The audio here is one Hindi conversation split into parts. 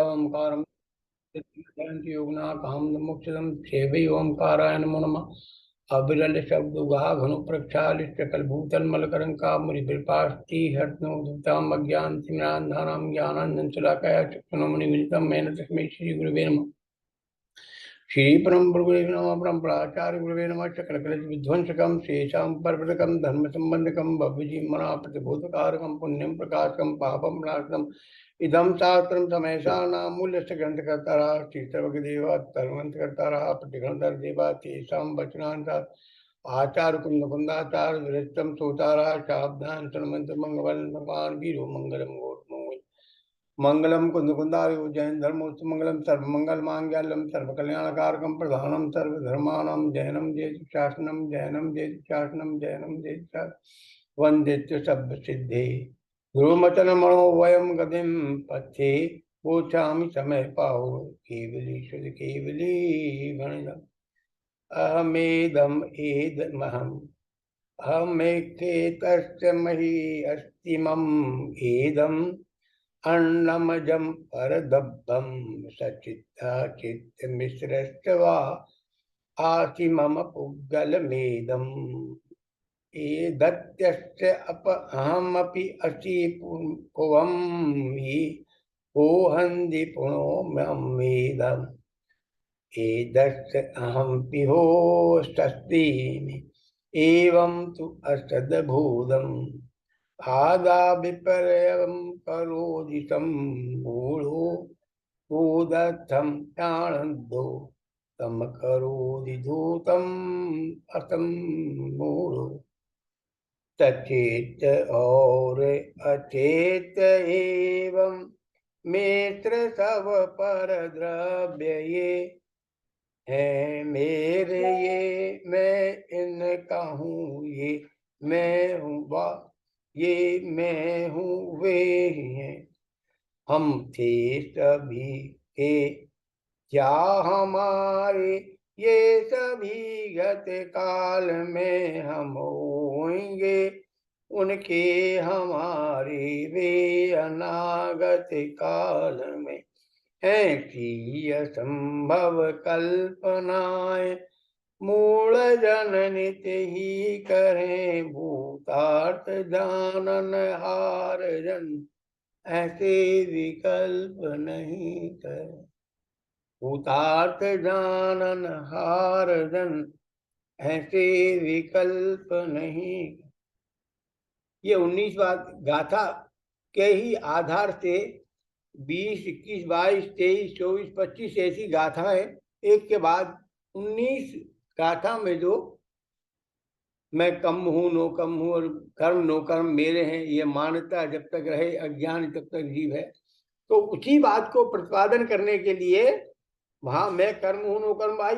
ओंकारं योगनाथं मोक्षदं सेवै ओंकाराय नमो नमः। अविरल शब्द घनु प्रक्षालित कलभूतलमलकरंकामुरिपास्ति हर्नो धूताम अज्ञान तिमिरान्धानां ज्ञानाञ्जन शलाकया चक्षुरुन्मीलितं येन तस्मै श्री गुरुवे नमः। श्री परम गुरुवे नमः। परम प्राचार्य गुरुवे नमः। सकल विध्वंसकं शेषां परपदकं धर्म संबंधकं भव्यजीवना प्रतिभूतकारकं पुण्यं प्रकाशकं पापं नाशकम् इदं शास्त्रं समेषाणां मूल्यस्य ग्रन्थकर्तारः श्रीसर्वज्ञदेवा तर्मन्त्रकर्तारः प्रतिग्रन्थर देवा तेषां वचनान्तात् आचार्य कुन्दकुन्दाचार्य विरचितं सोतारः शाब्दान् शृण्वन्तु भगवान् वीरो मङ्गलं गोत्मङ्गल मंगलम कुंदकुंदारि जैन धर्मोत्सव मंगलम सर्वमंगल मांगल्यम सर्वकल्याणकारकम प्रधानम सर्वधर्माणाम जैनम जय शासनम जैनम जय शासनम जैनम जय वंदित्य सब सिद्धे ध्रुवमचन मणो वयम गतिम पथे पूछामि समय पाओ केवलीश्वर केवली गणितम अहमेदम एदमहम अहमेकेतस्य मही अस्ति मम एदम अन्नमजं परदब्बं सचित्ता चित्तमिश्रश्च वा आसि मम पुग्गलमेदम् एदत्यस्य अहमपि असि पुवं हि पोहन्ति पुनो ममेदम् एदस्य अहं पिहोष्टस्तीमि एवं तु असद्भूतम् आदा विपर्ययं करोदितं मूढो भूदर्थं जानन्दो तम करोति धूतम् असं मूढो सचेत और अचेत एवं मेत्र सब पर द्रव्य ये है मेरे ये मैं इनका हूँ ये मैं हूँ वा ये मैं हूँ वे हैं हम थे सभी के क्या हमारे ये सभी गत काल में हम होंगे उनके हमारे वे अनागत काल में ऐसी असंभव कल्पनाएं मूल जननित ही करें भूतार्थ जानन हार जन ऐसे विकल्प नहीं कर भूतार्थ जानन हार जन ऐसे विकल्प नहीं। ये 19वां गाथा के ही आधार से 20, 21, 22, 23, 24, 25 ऐसी गाथाएं एक के बाद 19 गाथा में जो मैं कम हूँ नो कम हूँ और कर्म नो कर्म मेरे हैं ये मान्यता जब तक रहे अज्ञान तब तक जीव है, तो उसी बात को प्रतिपादन करने के लिए वहां मैं कर्म हूँ नो कर्म आई।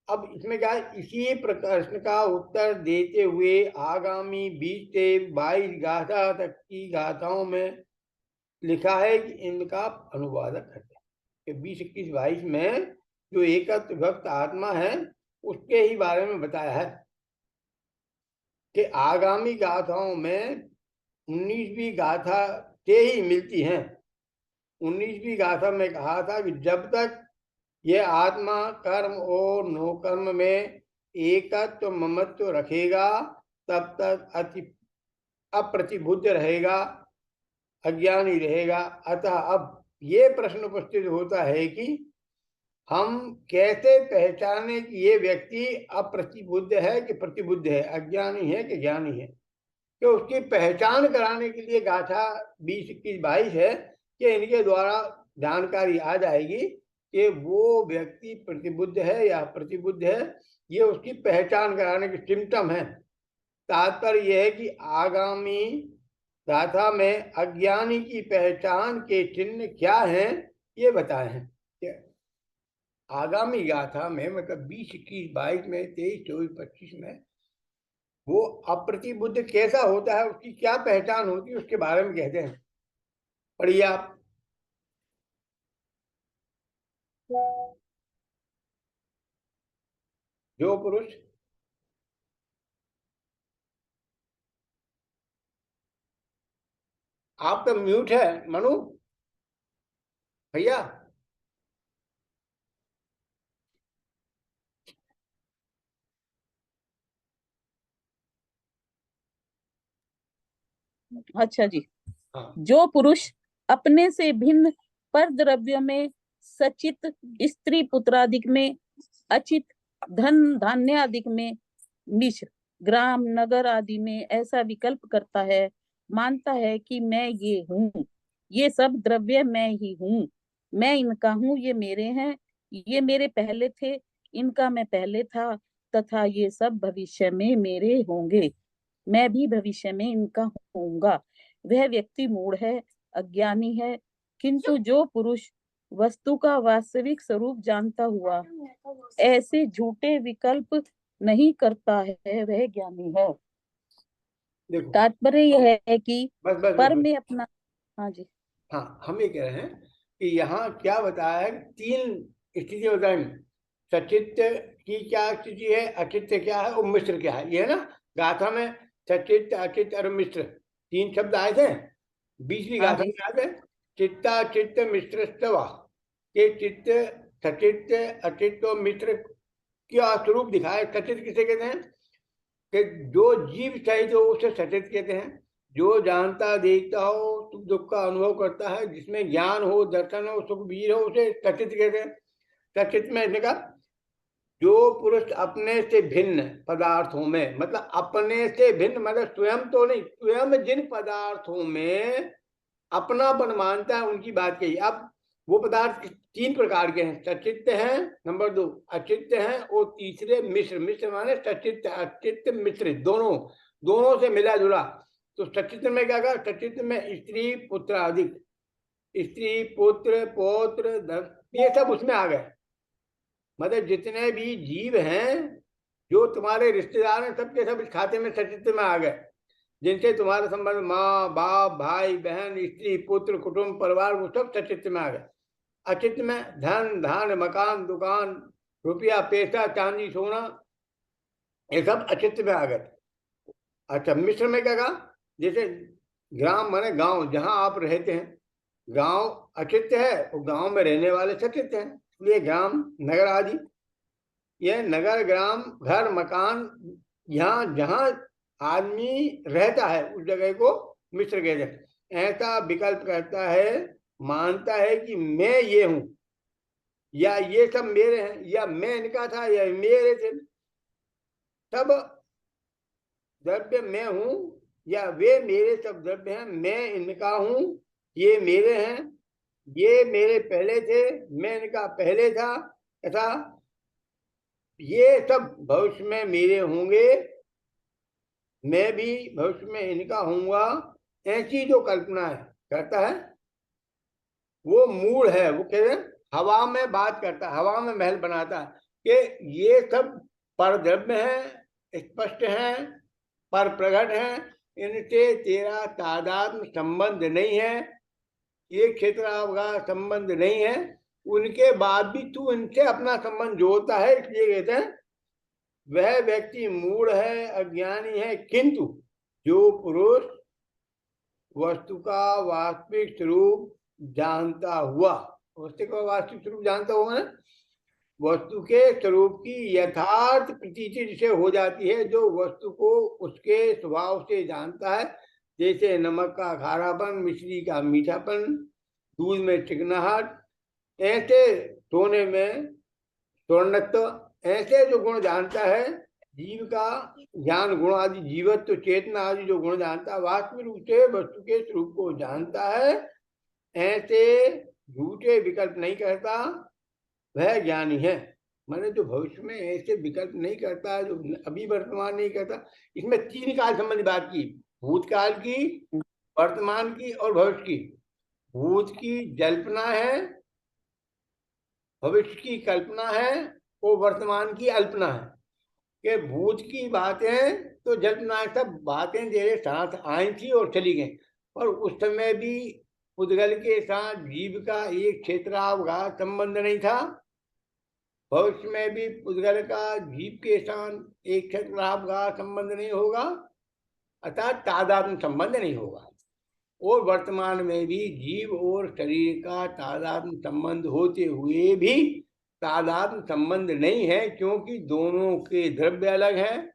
अब इसमें क्या है, इसी प्रश्न का उत्तर देते हुए आगामी 20 से 22 गाथा तक की गाथाओं में लिखा है कि इनका अनुवादक है कि 20, 21, 22 में जो एकत्व भक्त आत्मा है उसके ही बारे में बताया है कि आगामी गाथाओं में 19वीं गाथा से ही मिलती हैं। 19वीं गाथा में कहा था कि जब तक ये आत्मा कर्म और नो कर्म में एकत्व ममत्व रखेगा तब तक अप्रतिबुद्ध रहेगा, अज्ञानी रहेगा। अतः अब ये प्रश्न उपस्थित होता है कि हम कैसे पहचाने कि ये व्यक्ति अप्रतिबुद्ध है कि प्रतिबुद्ध है, अज्ञानी है कि ज्ञानी है। तो उसकी पहचान कराने के लिए गाथा 20, 21, 22 है कि इनके द्वारा जानकारी आ जाएगी कि वो व्यक्ति प्रतिबुद्ध है या प्रतिबुद्ध है। ये उसकी पहचान कराने के सिम्टम है। तात्पर्य यह है कि आगामी गाथा में अज्ञानी की पहचान के चिन्ह क्या हैं ये बताए हैं। आगामी गाथा में मतलब 20, 21, 22 में 23, 24, 25 में वो अप्रतिबुद्ध कैसा होता है, उसकी क्या पहचान होती है, उसके बारे में कहते हैं। पढ़िए आप। जो पुरुष आप तो म्यूट है मनु। भैया। अच्छा जी। हाँ जो पुरुष अपने से भिन्न पर द्रव्य में सचित, स्त्री पुत्रादिक में अचित, धन धान्य आदि में मिश्र, ग्राम नगर आदि में ऐसा विकल्प करता है, मानता है कि मैं ये हूँ, ये सब द्रव्य मैं ही हूँ, मैं इनका हूँ, ये मेरे हैं, ये मेरे पहले थे, इनका मैं पहले था, तथा ये सब भविष्य में मेरे होंगे, मैं भी भविष्य में इनका होऊंगा। वह व्यक्ति मूढ़ है, अज्ञानी है। किंतु जो पुरुष वस्तु का वास्तविक स्वरूप जानता हुआ ऐसे झूठे विकल्प नहीं करता है, वह ज्ञानी है। देखो, तात्पर्य यह है कि बस बस बस पर बस। में अपना। हाँ जी। हाँ, हम ये कह रहे हैं कि यहाँ क्या बताया है, तीन स्थिति बताई। सचित्त की क्या स्थिति है, अचित्त क्या है और मिश्र क्या है, ये है ना गाथा में। सचित्त, अचित्त और मिश्र तीन शब्द आए थे, 20वीं हाँ गाथा जी। में आए थे। चित्ता चित्त मिश्र स्तवा, ये चित्त, सचित्त, अचित्त और मिश्र क्या स्वरूप दिखाए। सचित्त किसे कहते हैं कि जो जीव सहित हो उसे सचेत कहते हैं। जो जानता देखता हो, सुख दुख का अनुभव करता है, जिसमें ज्ञान हो, दर्शन हो, सुखबीर हो, उसे सचित कहते हैं। सचित में इसने कहा जो पुरुष अपने से भिन्न पदार्थों में, मतलब अपने से भिन्न मतलब स्वयं तो नहीं, स्वयं जिन पदार्थों में अपनापन मानता है उनकी बात कही। अब वो पदार्थ तीन प्रकार के हैं, सचित्त हैं, नंबर 2 अचित्त हैं, और तीसरे मिश्र। मिश्र माने सचित्त अचित्त मिश्र, दोनों दोनों से मिला जुला। तो सचित्त में क्या कहा, सचित्त में स्त्री पुत्र अधिक, स्त्री पुत्र पौत्र धन, ये सब उसमें आ गए। मतलब जितने भी जीव हैं जो तुम्हारे रिश्तेदार हैं, सबके सब इस खाते में सचित्त में आ गए। जिनसे तुम्हारा संबंध, माँ बाप भाई बहन स्त्री पुत्र कुटुंब परिवार, वो सब सचित्त में आ गए। अचित्त में धन धान मकान दुकान रुपया पैसा चांदी सोना, ये सब अचित्त में आ गए। अच्छा, मिश्र में क्या कहा, जैसे ग्राम माने गांव, जहां आप रहते हैं, गांव अचित्त है और गांव में रहने वाले सचित्त हैं, इसलिए ग्राम नगर आदि, ये नगर ग्राम घर मकान, यहाँ जहाँ आदमी रहता है उस जगह को मिश्र कहते हैं। ऐसा विकल्प करता है, मानता है कि मैं ये हूं, या ये सब मेरे हैं, या मैं इनका था, या मेरे थे। सब द्रव्य मैं हूं, या वे मेरे सब द्रव्य हैं, मैं इनका हूं, ये मेरे हैं, ये मेरे पहले थे, मैं इनका पहले था, तथा ये सब भविष्य में मेरे होंगे, मैं भी भविष्य में इनका होऊंगा। ऐसी जो कल्पना है करता है वो मूड है। वो कहते हैं हवा में बात करता है, हवा में महल बनाता है कि ये सब पर द्रव्य है, स्पष्ट है, पर प्रकट है, इनसे तेरा तादात्म्य संबंध नहीं है, ये क्षेत्र आपका संबंध नहीं है, उनके बाद भी तू इनसे अपना संबंध जोड़ता है, इसलिए कहते हैं वह व्यक्ति मूढ़ है, अज्ञानी है। किंतु जो पुरुष वस्तु का वास्तविक स्वरूप जानता हुआ, वस्तु का वास्तविक स्वरूप जानता हुआ ना, वस्तु के स्वरूप की यथार्थ प्रतीति जिसे हो जाती है, जो वस्तु को उसके स्वभाव से जानता है, जैसे नमक का खारापन, मिश्री का मीठापन, दूध में चिकनाहट, ऐसे सोने में स्वर्णत्व, ऐसे जो गुण जानता है, जीव का ज्ञान गुण आदि, जीवत्व चेतना आदि जो गुण जानता है, वास्तविक रूप से वस्तु के स्वरूप को जानता है, ऐसे झूठे विकल्प नहीं करता, वह ज्ञानी है। मैंने जो भविष्य में ऐसे विकल्प नहीं करता, जो अभी वर्तमान नहीं करता। इसमें तीन काल संबंधी बात की, भूतकाल की, वर्तमान की और भविष्य की। भूत की जल्पना है, भविष्य की कल्पना है, और वर्तमान की अल्पना है। कि भूत की बातें तो जल्पना, सब बातें तेरे साथ आई थी और चली गई, और उस समय भी उद्गल के साथ जीव का एक क्षेत्रावघात संबंध नहीं था। भविष्य में भी उद्गल का जीव के साथ एक क्षेत्रावघात संबंध नहीं होगा, अर्थात तादात्म्य संबंध नहीं होगा। और वर्तमान में भी जीव और शरीर का तादात्म्य संबंध होते हुए भी तादात्म्य संबंध नहीं है, क्योंकि दोनों के द्रव्य अलग हैं,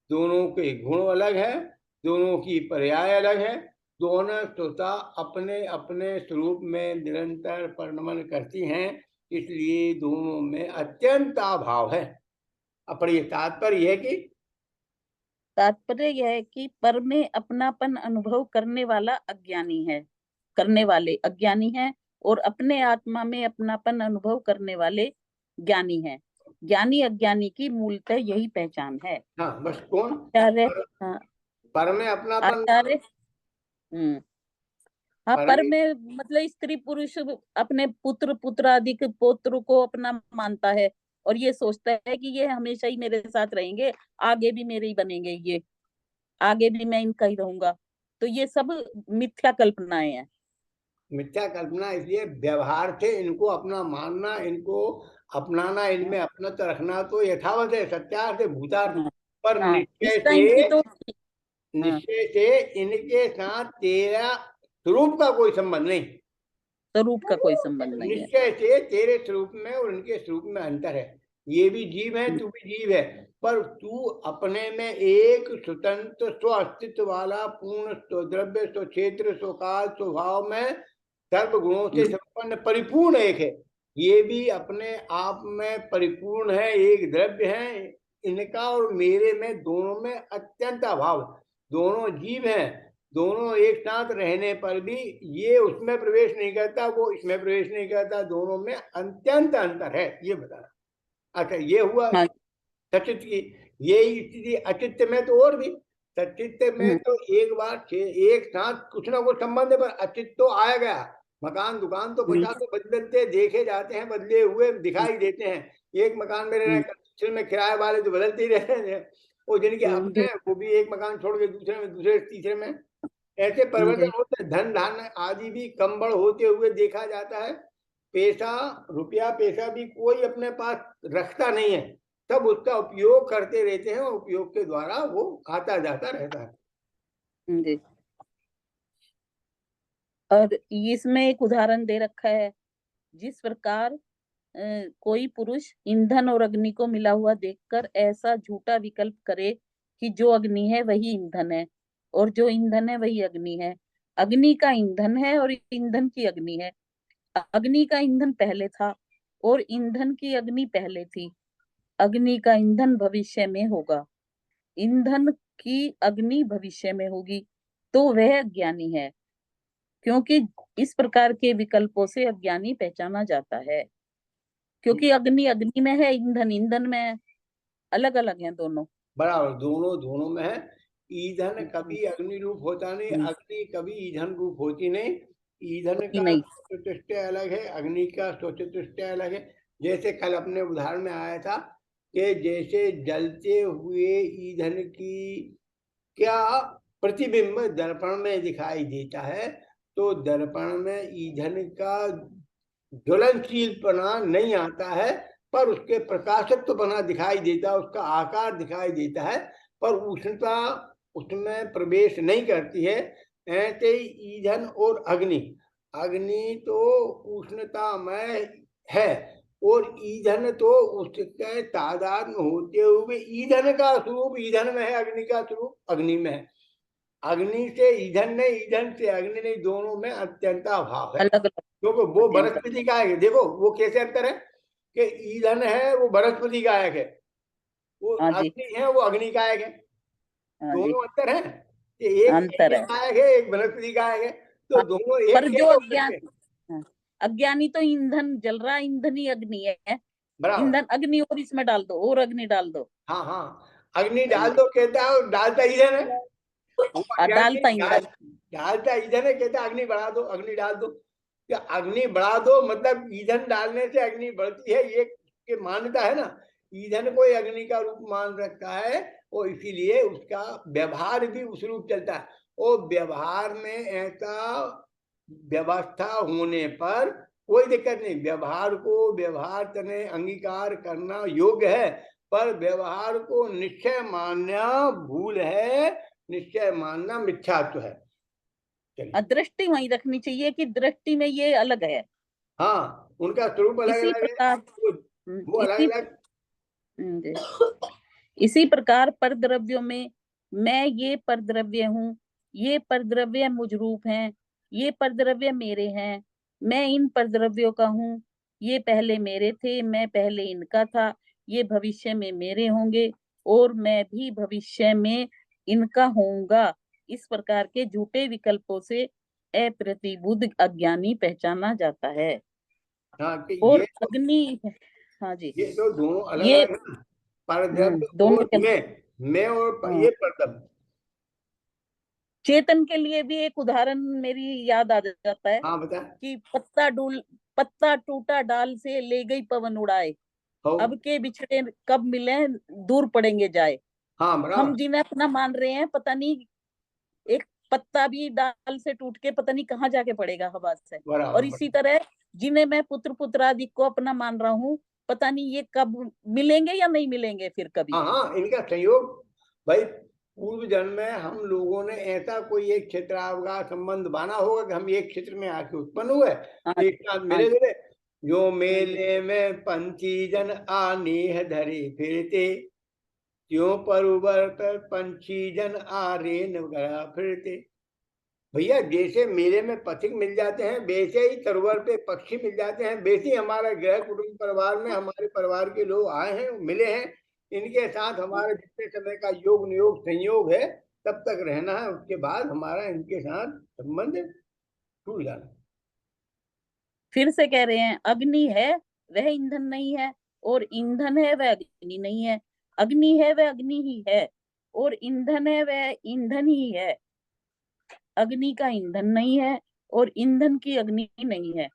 दोनों के गुण अलग हैं, दोनों की पर्याय अलग है। दोनों स्वतः अपने अपने स्वरूप में निरंतर परिणमन करती हैं, इसलिए दोनों में अत्यंत अभाव है। अब ये तात्पर्य है कि तात्पर्य यह है कि पर में अपनापन अनुभव करने वाला अज्ञानी है, करने वाले अज्ञानी हैं, और अपने आत्मा में अपनापन अनुभव करने वाले ज्ञानी हैं। ज्ञानी अज्ञानी की मूलतः यही पहचान है। हाँ, बस कौन आचार्य, हाँ, पर में अपनापन, आचार्य, हाँ, पर पर में मतलब स्त्री पुरुष अपने पुत्र पुत्रादिक पौत्र को अपना मानता है, और ये सोचता है कि ये हमेशा ही मेरे साथ रहेंगे, आगे भी मेरे ही बनेंगे, ये आगे भी मैं इनका ही रहूंगा। तो ये सब मिथ्या कल्पनाएं हैं। मिथ्या कल्पना, इसलिए व्यवहार से इनको अपना मानना, इनको अपनाना, इनमें अपनत्व रखना तो यथावत है, सत्यार्थ है, भूतार्थ। हाँ, पर हाँ, इस टाइम की तो, हाँ, निश्चय से इनके साथ तेरा स्वरूप का कोई संबंध नहीं। स्वरूप का कोई संबंध नहीं है। निश्चय से तेरे स्वरूप में और इनके स्वरूप में अंतर है। ये भी जीव है, तू भी जीव है, पर तू अपने में एक स्वतंत्र स्व अस्तित्व वाला पूर्ण स्वद्रव्य स्वक्षेत्र स्वकाल स्वभाव में सर्व गुणों से संपन्न परिपूर्ण एक है। ये भी अपने आप में परिपूर्ण है, एक द्रव्य है। इनका और मेरे में दोनों में अत्यंत अभाव। दोनों जीव हैं, दोनों एक साथ रहने पर भी ये उसमें प्रवेश नहीं करता, वो इसमें प्रवेश नहीं करता, दोनों में अत्यंत अंतर है, ये बताना। अच्छा, ये हुआ हाँ, सचित की। ये स्थिति अचित्त में तो और भी, सचित्त में तो एक बार एक साथ कुछ ना कुछ संबंध है, पर अचित्त तो आया गया। मकान दुकान तो पचासों बदलते देखे जाते हैं, बदले हुए दिखाई देते हैं। एक मकान में रहने दूसरे में किराए वाले तो बदलते ही रहते हैं, और जिनके अपने हैं वो भी एक मकान छोड़ के दूसरे में, दूसरे तीसरे में ऐसे परिवर्तन होते हैं। धन धान्य आदि भी कम बढ़ होते हुए देखा जाता है। पैसा, रुपया पैसा भी कोई अपने पास रखता नहीं है, सब उसका उपयोग करते रहते हैं, और उपयोग के द्वारा वो आता जाता रहता है। जी। और इसमें एक उदाहरण दे रखा है, जिस प्रकार कोई पुरुष ईंधन और अग्नि को मिला हुआ देखकर ऐसा झूठा विकल्प करे कि जो अग्नि है वही ईंधन है, और जो ईंधन है वही अग्नि है। अग्नि का ईंधन है और ईंधन की अग्नि है। अग्नि का ईंधन पहले था और ईंधन की अग्नि पहले थी। अग्नि का ईंधन भविष्य में होगा, ईंधन की अग्नि भविष्य में होगी, तो वह अज्ञानी है, क्योंकि इस प्रकार के विकल्पों से अज्ञानी पहचाना जाता है। क्योंकि अग्नि अग्नि में है, ईंधन ईंधन में है, अलग अलग हैं दोनों। बराबर, दोनों दोनों में है। ईंधन कभी अग्नि रूप होता नहीं, अग्नि कभी ईंधन रूप होती नहीं। ईंधन का नहीं, स्वचतुष्टय अलग है, अग्नि का स्वचतुष्टय अलग है। जैसे कल अपने उदाहरण में आया था कि जैसे जलते हुए ईंधन की क्या प्रतिबिंब दर्पण में दिखाई देता है, तो दर्पण में ईंधन का ज्वलनशीलपना नहीं आता है, पर उसके प्रकाशत्वपना दिखाई देता है, उसका आकार दिखाई देता है, पर उष्णता उसमें प्रवेश नहीं करती है। ऐसे ही ईंधन और अग्नि, अग्नि तो उष्णतामय है, और ईंधन तो उसके तादात्म्य होते हुए ईंधन का स्वरूप ईंधन में है, अग्नि का स्वरूप अग्नि में है। अग्नि से ईंधन नहीं, ईंधन से अग्नि नहीं, दोनों में अत्यंत अभाव है। अलग अलग क्योंकि वो अत्यंत। वनस्पति का है। देखो वो कैसे अंतर है कि ईंधन है वो वनस्पति कायक है, वो हाँ जी, अग्नि है वो अग्नि कायक है। हाँ जी, दोनों अंतर है कि एक अंतर अग्नि है। कायक है, एक वनस्पति कायक है, तो हाँ, दोनों पर एक जो कैसे हो अज्ञान, सकते हैं? हाँ, अज्ञानी तो ईंधन जल रहा, ईंधन ही अग्नि है। बराबर। ईंधन अग्नि और इसमें डाल दो और अग्नि डाल दो। हाँ हाँ, अग्नि हाँ डाल जी, दो कहता है, और डालता ईंधन है। वो अज्ञानी डालता ईंधन। डालता ईंधन है, कहता अग्नि बढ़ा दो, अग्नि डाल दो। क्या अग्नि बढ़ा दो मतलब ईंधन डालने से अग्नि बढ़ती है, ये मान्यता है ना। ईंधन को अग्नि का रूप मान रखा है, और इसीलिए उसका व्यवहार भी उस रूप चलता है। और व्यवहार में ऐसा व्यवस्था होने पर कोई दिक्कत नहीं, व्यवहार को व्यवहार तने अंगीकार करना योग्य है, पर व्यवहार को निश्चय मानना भूल है, निश्चय मानना मिथ्यात्व है। चलिए। दृष्टि वहीं रखनी चाहिए कि दृष्टि में ये अलग है। हाँ, उनका स्वरूप अलग इसी अलग है, प्रकार वो अलग इसी अलग। जी, इसी प्रकार परद्रव्यों में मैं ये परद्रव्य हूँ, ये परद्रव्य मुझ रूप हैं, ये परद्रव्य मेरे हैं, मैं इन परद्रव्यों का हूँ, ये पहले मेरे थे, मैं पहले इनका था, ये भविष्य में मेरे होंगे और मैं भी भविष्य में इनका होऊंगा। इस प्रकार के झूठे विकल्पों से अप्रतिबुद्ध अज्ञानी पहचाना जाता है। हाँ, कि और अग्नि, हाँ जी, ये तो दोनों अलग ये अलग है ना, परद्रव्य दोनों और के, मैं और हाँ, ये परद्रव्य। चेतन के लिए भी एक उदाहरण मेरी याद आ जाता है हाँ बता। कि पत्ता टूटा डाल से ले गई पवन उड़ाए, हो। अब के बिछड़े कब मिले दूर पड़ेंगे जाए। हाँ हम बराबर। जिन्हें अपना मान रहे हैं, पता नहीं एक पत्ता भी डाल से टूट के पता नहीं कहाँ जाके पड़ेगा हवा से। और बराबर इसी बराबर। तरह जिन्हें मैं पुत्र पुत्रादि को अपना मान रहा हूँ, पता नहीं ये कब मिलेंगे या नहीं मिलेंगे फिर कभी। हाँ हाँ, इनका संयोग भाई, पूर्व जन्म में हम लोगों ने ऐसा कोई एक क्षेत्रावगाह संबंध बाना होगा कि हम एक क्षेत्र में आके उत्पन्न हुए, हाँ एक साथ हाँ मिले जुले। जो हाँ जी, मेले में पंछी जन आनेह धरे फिरते, त्यों पर उबर पर पंछी जन आ रेन गया फिरते। भैया, जैसे मेले में पथिक मिल जाते हैं, वैसे ही सरोवर पे पक्षी मिल जाते हैं, वैसे ही हमारा गृह कुटुंब परिवार में हमारे परिवार के लोग आए हैं, मिले हैं। इनके साथ हमारा जितने समय का योग नियोग संयोग है, तब तक रहना है, उसके बाद हमारा इनके साथ संबंध टूट जाना। फिर से कह रहे हैं, अग्नि है वह ईंधन नहीं है, और ईंधन है वह अग्नि नहीं है। अग्नि है वह अग्नि ही है, और ईंधन है वह ईंधन ही है। अग्नि का ईंधन नहीं है और ईंधन की अग्नि नहीं है।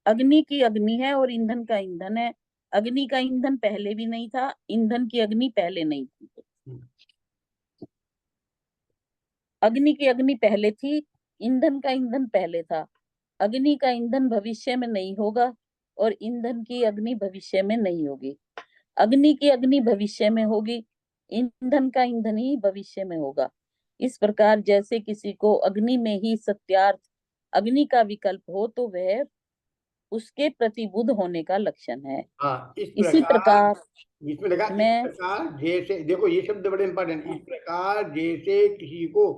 अग्नि की अग्नि है और ईंधन का ईंधन है। अग्नि का ईंधन पहले भी नहीं था, ईंधन की अग्नि पहले नहीं थी। अग्नि की अग्नि पहले थी, ईंधन का ईंधन पहले था। अग्नि का ईंधन भविष्य में नहीं होगा और ईंधन की अग्नि भविष्य में नहीं होगी। अग्नि की अग्नि भविष्य में होगी, ईंधन का ईंधन ही भविष्य में होगा। इस प्रकार जैसे किसी को अग्नि में ही सत्यार्थ अग्नि का विकल्प हो, तो वह उसके प्रतिबुद्ध होने का लक्षण है। हाँ, इस इसी प्रकार, प्रकार इसमें लगा, इस मैं, प्रकार जैसे, देखो ये शब्द बड़े इंपॉर्टेंट, इस प्रकार जैसे किसी को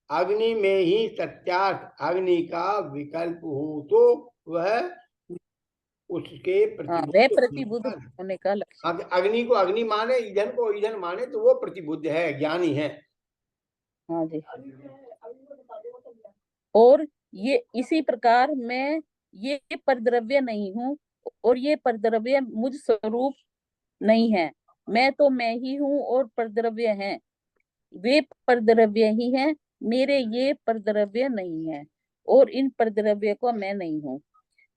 अग्नि में ही सत्यार्थ अग्नि का विकल्प हो, तो वह उसके वह प्रतिबुद्ध होने प्रतिबुद्ध का। होने का लक्षण। अग्नि को अग्नि माने, ईंधन को ईंधन माने, तो वो प्रतिबुद्ध है, ज्ञानी है। हाँ जी। और ये इसी प्रकार मैं ये परद्रव्य नहीं हूँ और ये परद्रव्य मुझ स्वरूप नहीं है। मैं तो मैं ही हूँ और परद्रव्य हैं, वे परद्रव्य ही हैं, मेरे ये परद्रव्य नहीं है और इन परद्रव्य को मैं नहीं हूँ।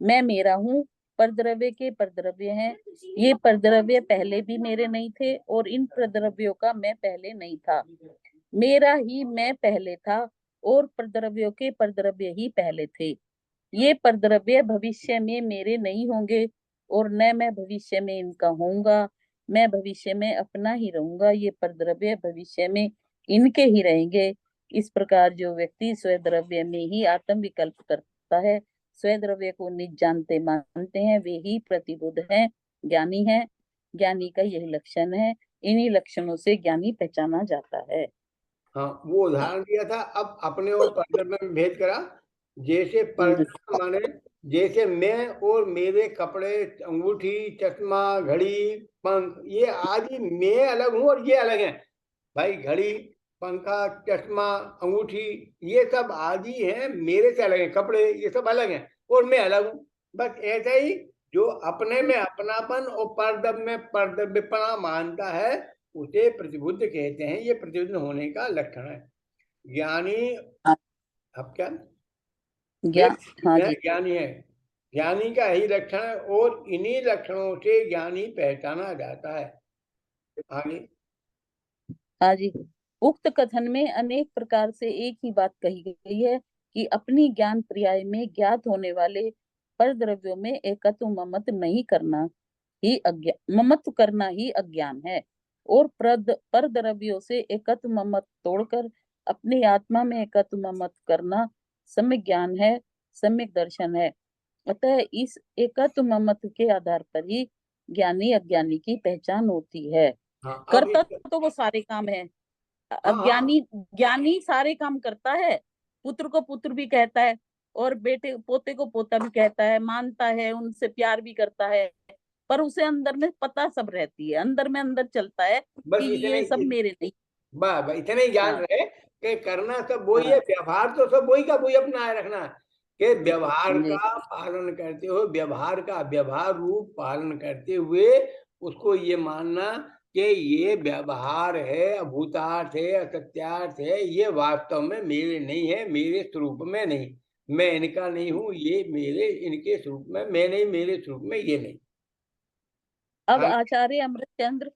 मैं मेरा हूँ, परद्रव्य के परद्रव्य हैं। ये परद्रव्य पहले भी मेरे नहीं थे और इन परद्रव्यों का मैं पहले नहीं था। मेरा ही मैं पहले था और परद्रव्यों के परद्रव्य ही पहले थे। ये परद्रव्य भविष्य में मेरे नहीं होंगे और न मैं भविष्य में इनका होऊंगा। मैं भविष्य में अपना ही रहूंगा, ये परद्रव्य भविष्य में इनके ही रहेंगे। इस प्रकार जो व्यक्ति स्वद्रव्य में ही आत्म विकल्प करता है, स्वद्रव्य को निज जानते मानते हैं, वे ही प्रतिबुद्ध हैं, ज्ञानी हैं। ज्ञानी का यही लक्षण है, इन्हीं लक्षणों से ज्ञानी पहचाना जाता है। हाँ, वो उदाहरण दिया था, अब अपने और परद्रव्य में भेद करा। जैसे जी, परद्रव्य माने, जैसे मैं और मेरे कपड़े, अंगूठी, चश्मा, घड़ी, पंख, ये आदि मैं अलग हूँ और ये अलग है। भाई, घड़ी, पंखा, चश्मा, अंगूठी, ये सब आदि हैं, मेरे से अलग है। कपड़े, ये सब अलग हैं और मैं अलग हूँ। बस ऐसा ही, जो अपने में अपनापन और परद्रव्य में परद्रव्यपना मानता है, उसे प्रतिबुद्ध कहते हैं। ये प्रतिबुद्ध होने का लक्षण है। ज्ञानी, हाँ, अब क्या, वे ज्ञान, हाँ है, जी, ज्ञानी है। ज्ञानी का ही लक्षण है और इन्हीं लक्षणों से ज्ञानी पहचाना जाता है। आगे। हाँ जी। उक्त कथन में अनेक प्रकार से एक ही बात कही गई है कि अपनी ज्ञान पर्याय में ज्ञात होने वाले परद्रव्यों में एकत्व ममत्व नहीं करना ही अज्ञान, ममत्व करना ही अज्ञान है। और परद्रव्यों से एकत्व ममत्व तोड़कर अपनी आत्मा में एकत्व ममत्व करना सम्यक ज्ञान है, सम्यक दर्शन है। अतः इस एकत्व मत के आधार पर ही ज्ञानी अज्ञानी की पहचान होती है। हाँ अब करता तो वो सारे काम है, हाँ हाँ अज्ञानी ज्ञानी सारे काम करता है, पुत्र को पुत्र भी कहता है और बेटे पोते को पोता भी कहता है, मानता है, उनसे प्यार भी करता है, पर उसे अंदर में पता सब रहती है, अंदर में अंदर चलता है बस कि इतने ये सब मेरे नहीं। बस इतने ही ज्ञान हाँ रहे कि करना सब वही है, हाँ व्यवहार तो सब वही का वही अपना रखना है कि व्यवहार जी का पालन करते हुए, व्यवहार का व्यवहार रूप पालन करते हुए उसको ये मानना कि ये व्यवहार है, अभूतार्थ है, असत्यार्थ है, ये वास्तव में मेरे नहीं है, मेरे स्वरूप में नहीं, मैं इनका नहीं हूं, ये मेरे इनके स्वरूप में मैं नहीं, मेरे स्वरूप में ये नहीं। अब हाँ आचार्य अमृतचंद्र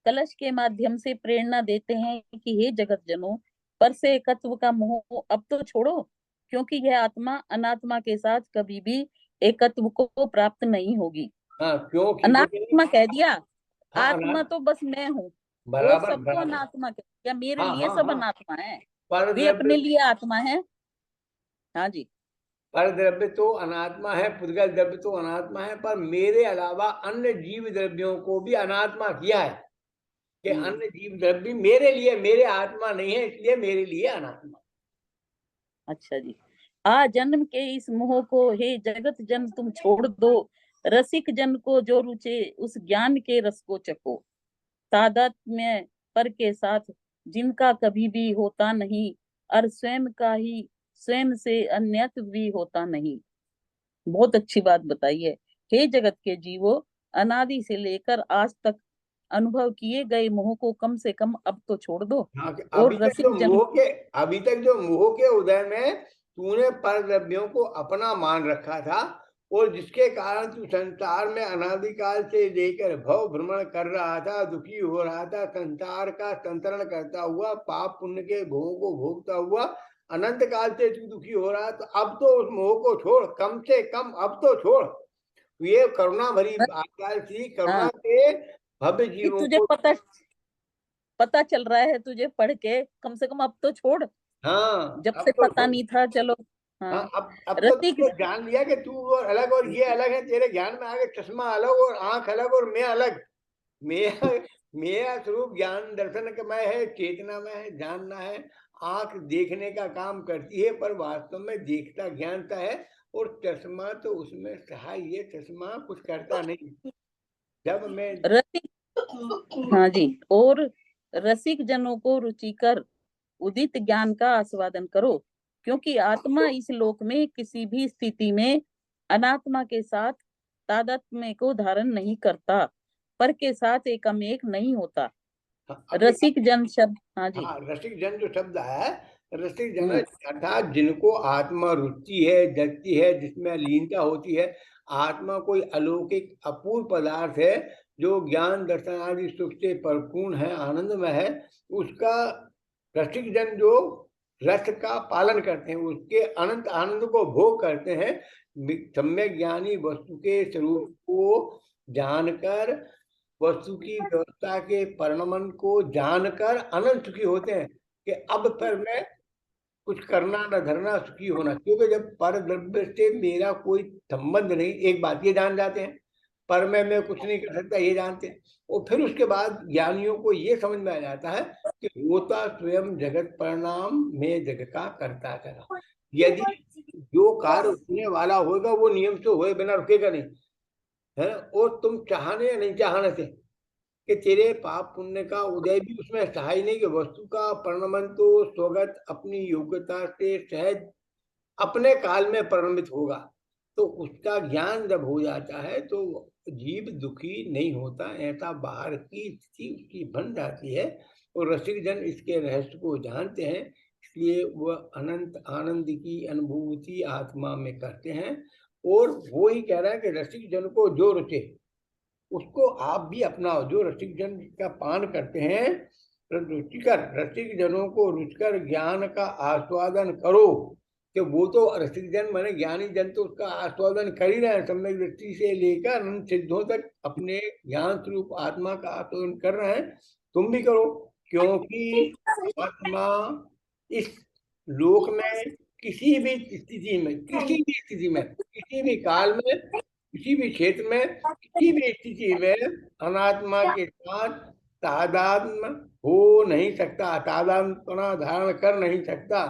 कलश के माध्यम से प्रेरणा देते हैं कि हे जगत जनों, पर से एकत्व का मोह अब तो छोड़ो, क्योंकि यह आत्मा अनात्मा के साथ कभी भी एकत्व को प्राप्त नहीं होगी। हाँ, क्योंकि देखिए, अनात्मा कह दिया, हाँ आत्मा अनाथ तो बस मैं हूँ, और बराबर सबको बराबर, अनात्मा कह दिया, मेरे हाँ लिए हाँ सब हाँ, अनात्मा है, पर वे द्रव्य, अपने लिए आत्मा है। हाँ जी। पर द्रव्य तो अनात्मा है, पुद्गल द्रव्य तो अनात्मा है, पर मेरे अलावा अन्य जीव द्रव्यों को भी अनात्मा किया है कि अन्य जीव द्रव्य मेरे लिए, मेरे आत्मा नहीं है, इसलिए मेरे लिए अनात्मा। अच्छा जी। आ जन्म के इस मोह को हे जगत जन तुम छोड़ दो, रसिक जन को जो रुचे उस ज्ञान के रस को चखो। तादात्म्य पर के साथ जिनका कभी भी होता नहीं, और स्वयं का ही स्वयं से अन्यत भी होता नहीं। बहुत अच्छी बात बताई है। हे जगत के जीवो, अनादि से लेकर आज तक अनुभव किए गए मोह को कम से कम अब तो छोड़ दो, हाँ कि और रसिक जन। अभी तक जो मोह के उदय में तूने पर द्रव्यों को अपना मान रखा था, और जिसके कारण तू संसार में अनादिकाल से लेकर भव भ्रमण कर रहा था, दुखी हो रहा था, संसार का संतरण करता हुआ, पाप पुण्य के भोगों को भोगता हुआ अनंत काल से तू दुखी हो रहा, तो अब तो उस मोह को छोड़, कम से कम अब तो छोड़। ये करुणा भरी आकाल थी, करुणा हाँ, के भव्य कि जीवों तुझे को। पता पता चल रहा है तुझे पढ़ के, कम से कम अब तो छोड़, हाँ जब अब से तो पता छोड़। नहीं था। चलो। हाँ हाँ। अब तो रसिक। तूने जान लिया कि तू और अलग और ये अलग है, तेरे ज्ञान में आ गया, चश्मा अलग और आंख अलग और मैं अलग। मेरा मेरा स्वरूप ज्ञान दर्शन का मैं है, चेतना में है, जानना है। आंख देखने का काम करती है, पर वास्तव में देखता ज्ञानता है, और चश्मा तो उसमें सहाय, ये चश्मा कुछ करता नहीं। जब मैं रसिक। हाँ जी। और रसिक जनों को रुचिकर उदित ज्ञान का आस्वादन करो, क्योंकि आत्मा इस लोक में किसी भी स्थिति में अनात्मा के साथ तादात्म्य को धारण नहीं करता, पर के साथ एकमेक नहीं होता। हाँ, अब ये, रसिक जन शब्द। हाँ जी। हाँ रसिक जन जो शब्द आया है, रसिक जन हम्म। अर्थात जिनको आत्मा रुचि है, जगती है, जिसमें लीनता होती है। आत्मा कोई अलौकिक अपूर्व पदार्थ है जो ज्ञान दर्शन आदि सुख से परिपूर्ण है, आनंदमय है। उसका रसिक जन जो रस का पालन करते हैं, उसके अनंत आनंद को भोग करते हैं, सम्यक ज्ञानी वस्तु के स्वरूप को जानकर, वस्तु की व्यवस्था के परिणमन को जानकर अनंत सुखी होते हैं कि अब फिर मैं कुछ करना न धरना, सुखी होना। क्योंकि जब पर द्रव्य से मेरा कोई संबंध नहीं, एक बात ये जान जाते हैं, पर मैं कुछ नहीं कर सकता, ये जानते हैं। और फिर उसके बाद ज्ञानियों को ये समझ में आ जाता है कि होता स्वयं जगत परिणाम में जग का करता चला। यदि जो कार्य होने वाला होगा वो नियम से होए बिना रुकेगा नहीं है, और तुम चाहने या नहीं चाहने से कि तेरे पाप पुण्य का उदय भी उसमें सहाय नहीं, कि वस्तु का परिणमन तो स्वगत अपनी योग्यता से सहज अपने काल में परिणमित होगा। तो उसका ज्ञान जब हो जाता है तो जीव दुखी नहीं होता, ऐसा बाहर की स्थिति उसकी बन जाती है। और रसिक जन इसके रहस्य को जानते हैं, इसलिए वह अनंत आनंद की अनुभूति आत्मा में करते हैं। और वो ही कह रहा है कि रसिक जन को जो रुचे उसको आप भी अपनाओ। जो रसिक जन का पान करते हैं, रुचिकर रसिक जनों को रुचिकर ज्ञान का आस्वादन करो, कि वो तो रसिक जन माने ज्ञानी जन तो उसका आस्वादन कर ही रहे हैं, सम्यक दृष्टि से लेकर अनंत सिद्धों तक अपने ज्ञान स्वरूप आत्मा का आस्वादन कर रहे हैं। तुम भी करो, क्योंकि आत्मा इस लोक में किसी भी स्थिति में, किसी भी स्थिति में, किसी भी काल में, किसी भी क्षेत्र में, किसी भी स्थिति में अनात्मा के साथ तादात्म्य हो नहीं सकता, तादात्म्य धारण कर नहीं सकता।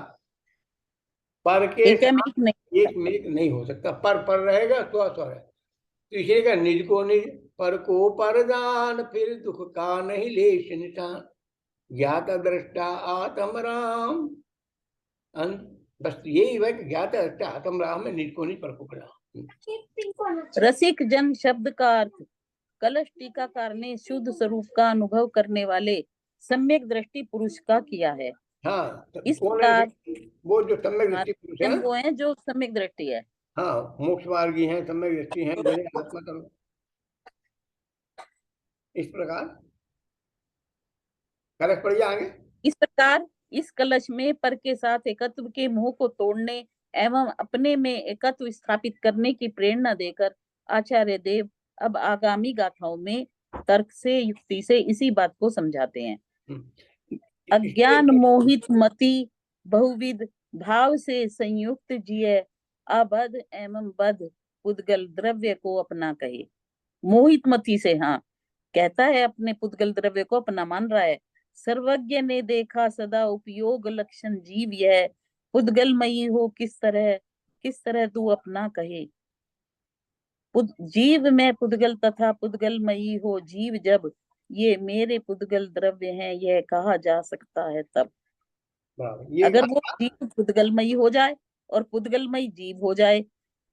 पर के एक है में साथ एक नहीं। एक में एक नहीं हो सकता। पर रहेगा, स्व स्व है। तो इसलिए का निज को निज, पर को परदान, फिर दुख का नहीं लेश निशान, ज्ञात दृष्टा आत्म राम। बस यही है कि ज्ञात दृष्टा आत्म राम में निज को निज पर को पड़ा। रसिक जन शब्द का अर्थ कलश टीकाकार ने शुद्ध स्वरूप का अनुभव करने वाले सम्यक दृष्टि पुरुष का किया है। हाँ, इस कौन है प्रकार वो जो सम्यक दृष्टि पुरुष है? वो है जो सम्यक दृष्टि है। हाँ, मोक्ष मार्गी हैं, सम्यक दृष्टि हैं, जिन्हें आत्मा तत्व इस प्रकार कलश पड़ जाएंगे। इस प्रकार इस कलश में पर के साथ एकत्व के मोह को तोड़ने एवं अपने में एकत्व स्थापित करने की प्रेरणा देकर आचार्य देव अब आगामी गाथाओं में तर्क से युक्ति से इसी बात को समझाते हैं। अज्ञान मोहित मति बहुविध भाव से संयुक्त जिय अबध एवं बध पुद्गल द्रव्य को अपना कहे। मोहित मति से, हाँ, कहता है अपने पुद्गल द्रव्य को अपना मान रहा है। सर्वज्ञ ने देखा सदा उपयोग लक्षण जीव यह पुद्गलमयी हो किस तरह तू अपना कहे। जीव में पुद्गल तथा पुद्गलमयी हो जीव जब, ये मेरे पुद्गल द्रव्य हैं यह कहा जा सकता है तब। अगर वो जीव पुद्गलमयी हो जाए और पुद्गलमयी जीव हो जाए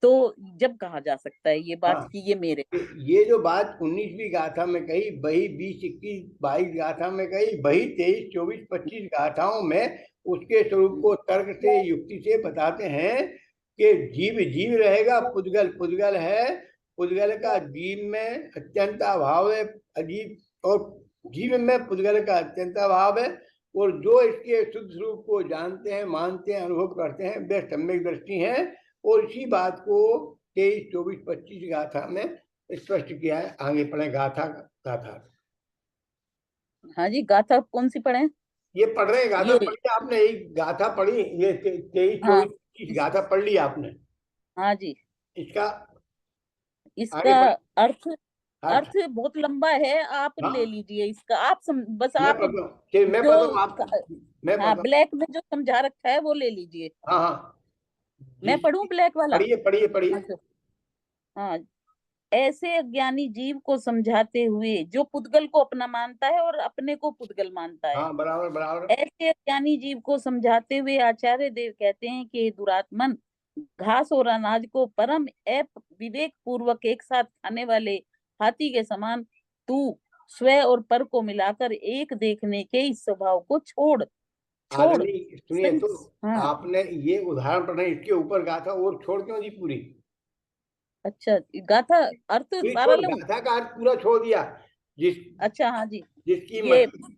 तो जब कहा जा सकता है ये बात। हाँ, कि ये मेरे, ये जो बात 19वीं गाथा में कही, बही 20, 21, 22 गाथा में कही, बही 23, 24, 25 गाथाओं में उसके स्वरूप को तर्क से युक्ति से बताते हैं कि जीव जीव रहेगा, पुद्गल पुद्गल है, पुद्गल का जीव में अत्यंत अभाव है, अजीब और जीव में पुद्गल का अत्यंत अभाव है। और जो इसके शुद्ध स्वरूप को जानते हैं, मानते हैं, अनुभव करते हैं, वे सम्यक दृष्टि हैं। और इसी बात को 23, 24, 25 गाथा में स्पष्ट किया है। आगे पढ़े गाथा। हाँ जी, गाथा कौन सी पढ़े? ये पढ़ रहे गाथा ये, पढ़ी आपने? एक गाथा पढ़ी, ये 23, हाँ 24, 25 गाथा पढ़ ली आपने? हाँ जी। इसका आगे इसका पढ़ अर्थ अर्थ। अर्थ बहुत लंबा है, आप ले हाँ, लीजिए इसका। आप बस मैं आप पढ़ता हूँ, मैं जो, पढ़ता हूँ, आप मैं हाँ, पढ़ता हूँ। ब्लैक में जो समझा रखा है वो ले लीजिए। हाँ हाँ, मैं पढ़ूं ब्लैक वाला? पढ़िए पढ़िए पढ़िए। अच्छा, हाँ। ऐसे अज्ञानी जीव को समझाते हुए जो पुद्गल को अपना मानता है और अपने को पुद्गल मानता है, हाँ, बराबर बराबर। ऐसे अज्ञानी जीव को समझाते हुए आचार्य देव कहते हैं कि दुरात्मन, घास और अनाज को परम विवेक पूर्वक एक साथ खाने वाले हाथी के समान तू स्व और पर को मिलाकर एक देखने के इस स्वभाव को छोड़ छोड़ आदमी सुनिए तो, हाँ, आपने ये उदाहरण पढ़े, इसके ऊपर गाथा और छोड़ क्यों दी पूरी? अच्छा, गाथा अर्थ पूरी सारा छोड़, लूं? गाथा का अर्थ पूरा छोड़ दिया। जिस अच्छा, हाँ जी, जिसकी ये, मति,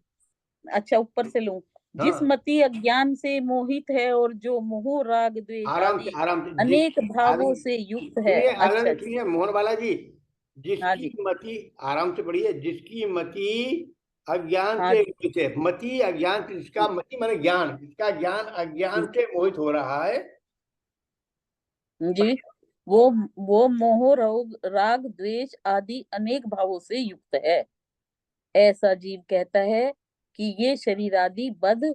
अच्छा, ऊपर से लूं। जिस हाँ, मति अज्ञान से मोहित है और जो मोह राग द्वेष आदि आराम से अनेक जिसकी भावों आदमी, से युक्त है। सुनिए अच्छा आनंद, जी, सुनिए मोहन बाला जी, हाँ जिसकी जी, मति, आराम से पढ़िए, जिसकी मति अज्ञान हाँ से जी, मोहित है, मति अज्ञान से, जिसका मति माने ज्ञान, जिसका ज्ञान अज्ञान से मोहित हो रहा है। जी, वो वो मोह रोग राग द्वेष आदि अनेक भावों से युक्त है। ऐसा जीव कहता है कि ये शरीर आदि बद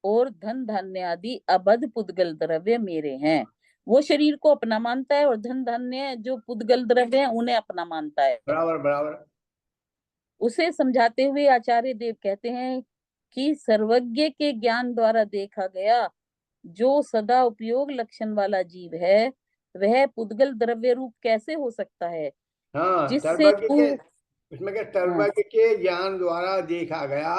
और धन धान्य आदि अबद पुद्गल द्रव्य मेरे हैं। वो शरीर को अपना मानता है और धन धान्य जो पुद्गल द्रव्य है उन्हें अपना मानता है। बराबर बराबर। उसे समझाते हुए आचार्य देव कहते हैं कि सर्वज्ञ के ज्ञान द्वारा देखा गया जो सदा उपयोग लक्षण वाला जीव है वह पुद्गल द्रव्य रूप कैसे हो सकता है हाँ, जिससे सर्वज्ञ तू, के, उसमें क्या, हाँ, सर्वज्ञ के ज्ञान द्वारा देखा गया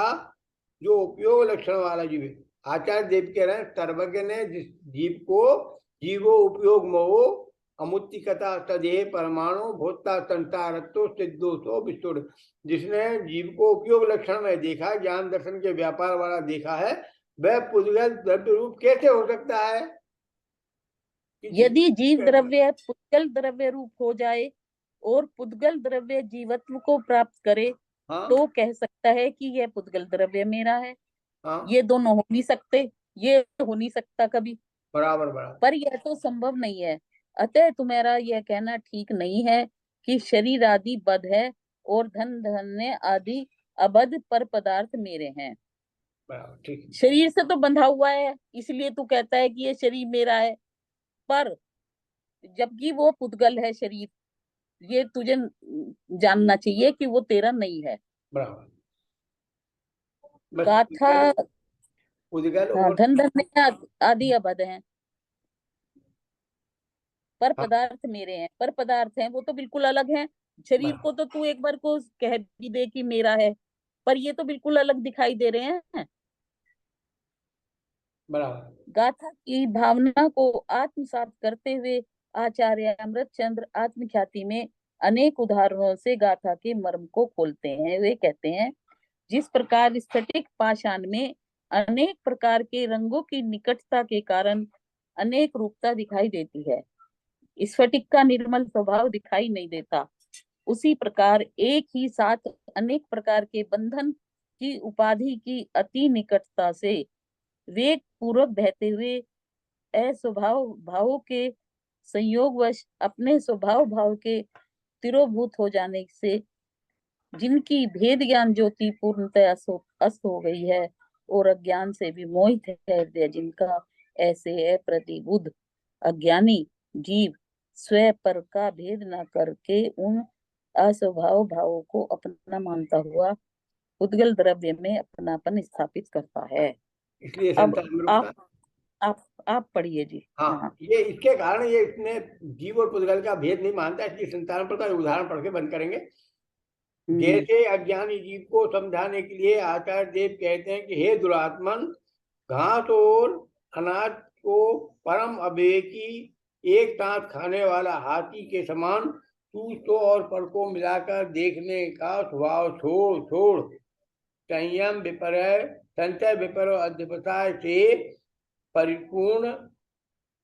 जो उपयोग लक्षण वाला जीव है। आचार्य देव कह रहे हैं, सर्वज्ञ ने जिस जीव को, जीवो उपयोग मोहो अमुत्तिकता तदेह परमाणु भूतता संसारत्व सिद्धोषो विस्तुर, जिसने जीव को उपयोग लक्षण में देखा, ज्ञान दर्शन के व्यापार वाला देखा है, वह पुद्गल द्रव्य रूप कैसे हो सकता है? यदि जीव द्रव्य पुद्गल द्रव्य रूप हो जाए और पुद्गल द्रव्य जीवत्व को प्राप्त करे हाँ तो कह सकता है कि यह पुद्गल द्रव्य मेरा है। हाँ, ये दोनों हो नहीं सकते, ये हो नहीं सकता कभी। बराबर बराबर। पर यह तो संभव नहीं है। अतः तुम्हारा यह कहना ठीक नहीं है कि शरीर आदि बद है और धन धन्य आदि अबद पर पदार्थ मेरे हैं। बराबर ठीक। शरीर से तो बंधा हुआ है, इसलिए तू कहता है कि ये शरीर मेरा है, पर जबकि वो पुद्गल है शरीर, ये तुझे जानना चाहिए कि वो तेरा नहीं है। बराबर। बस गाथा। उद्गल हाँ, और धन धन्य आदि अबद हैं, पर हाँ, पदार्थ मेरे हैं। पर पदार्थ हैं वो तो बिल्कुल अलग हैं। शरीर बराबर को तो तू एक बार को कह भी दे कि मेरा है, पर ये तो बिल्कुल अलग दिखाई दे रहे हैं। बराबर। गाथा की भावना को आत्मसात करते हुए आचार्य अमृतचंद्र आत्मख्याति में अनेक उदाहरणों से गाथा के मर्म को खोलते हैं। वे कहते हैं, जिस प्रकार स्फटिक पाषाण में अनेक प्रकार के रंगों की निकटता के कारण अनेक रूपता दिखाई देती है, स्फटिक का निर्मल स्वभाव दिखाई नहीं देता, उसी प्रकार एक ही साथ अनेक प्रकार के बंधन की उपाधि की अति निकटता से वेग पूर्वक बहते हुए अस्वभाव भावों के संयोगवश अपने स्वभाव भाव के तिरोभूत हो जाने से जिनकी भेद ज्ञान ज्योति पूर्णतः अस्त हो गई है और अज्ञान से विमोहित है हृदय जिनका, ऐसे प्रतिबुद्ध अज्ञानी जीव स्व पर का भेद न करके उन अस्वभाव भावों को अपना मानता हुआ उद्गल द्रव्य में अपनापन स्थापित करता है। इसलिए अब संसार में रुकता है। आप पढ़िए जी। हाँ। हाँ, ये इसके कारण ये इसने जीव और पुद्गल का भेद नहीं मानता, इसलिए संसार पर का उदाहरण पढ़ के बंद करेंगे। जैसे अज्ञानी जीव को समझाने के लिए आचार्य देव कहते हैं कि हे दुरात्मन, घास और अनाज को परम अविवेकी एक साथ खाने वाला हाथी के समान तू तो और पर को मिलाकर देखने का स्वभाव छोड़ छोड़ संयम विपर्य संचय विपर्य अध्यवसाय से परिपूर्ण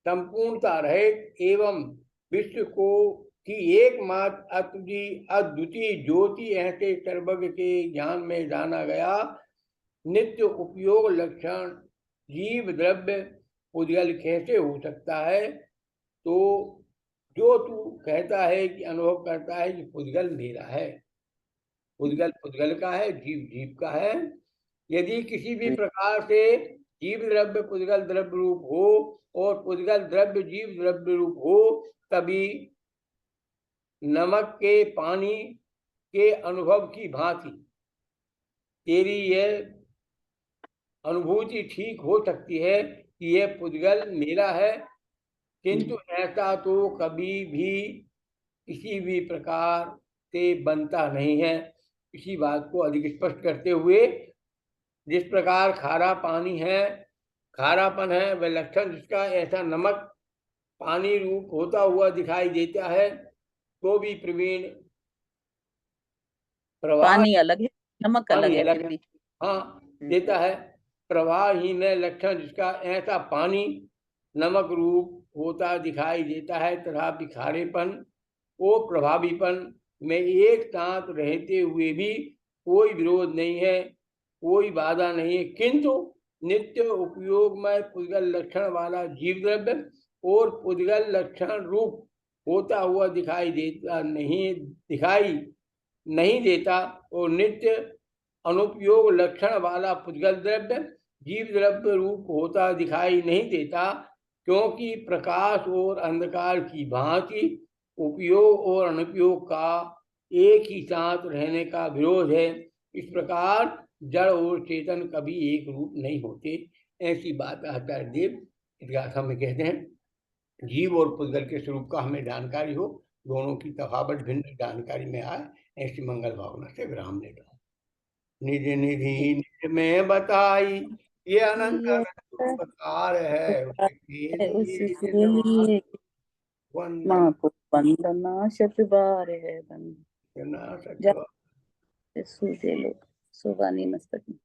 संपूर्णता रहित एवं विश्व को की एकमात्र अद्वितीय ज्योति ऐसे सर्वज्ञ के ज्ञान में जाना गया नित्य उपयोग लक्षण जीव द्रव्य पुद्गल कैसे हो सकता है। तो जो तू कहता है कि अनुभव करता है कि पुद्गल मेरा है, पुद्गल पुद्गल का है, जीव जीव का है। यदि किसी भी प्रकार से जीव द्रव्य पुद्गल द्रव्य रूप हो और पुद्गल द्रव्य जीव द्रव्य रूप हो, तभी नमक के पानी के अनुभव की भांति तेरी यह अनुभूति ठीक हो सकती है कि यह पुद्गल मेरा है, किंतु ऐसा तो कभी भी किसी भी प्रकार से बनता नहीं है। इसी बात को अधिक स्पष्ट करते हुए, जिस प्रकार खारा पानी है, खारापन है, वह लक्षण जिसका ऐसा नमक पानी रूप होता हुआ दिखाई देता है, तो भी प्रवीण प्रवाह पानी अलग है, नमक अलग पानी है अलग फिर है। भी। हाँ, देता है प्रवाहहीन लक्षण जिसका ऐसा पानी नमक रूप होता दिखाई देता है, तथापि खारेपन वो प्रभावीपन में एक साथ रहते हुए भी कोई विरोध नहीं है, कोई बाधा नहीं है, किंतु नित्य उपयोग में पुद्गल लक्षण वाला जीव द्रव्य और पुद्गल लक्षण रूप होता हुआ दिखाई नहीं देता और नित्य अनुपयोग लक्षण वाला पुद्गल द्रव्य जीव द्रव्य रूप होता दिखाई नहीं देता, क्योंकि प्रकाश और अंधकार की भांति उपयोग और अनुपयोग का एक ही साथ रहने का विरोध है। इस प्रकार जड़ और चेतन कभी एक रूप नहीं होते। ऐसी बात आचार्य देव इस गाथा में कहते हैं। जीव और पुद्गल के स्वरूप का हमें जानकारी हो, दोनों की तफावत भिन्न जानकारी में आए, ऐसी मंगल भावना से विराम लेता हूँ। निधि निधि निज में बताई ये अनंत अनंत उपकार है, उसके लिए लिए वंदन माँ को वंदना शत बार है बंदना। करना सत्य। सूझे लोग सोबानी मस्तक में।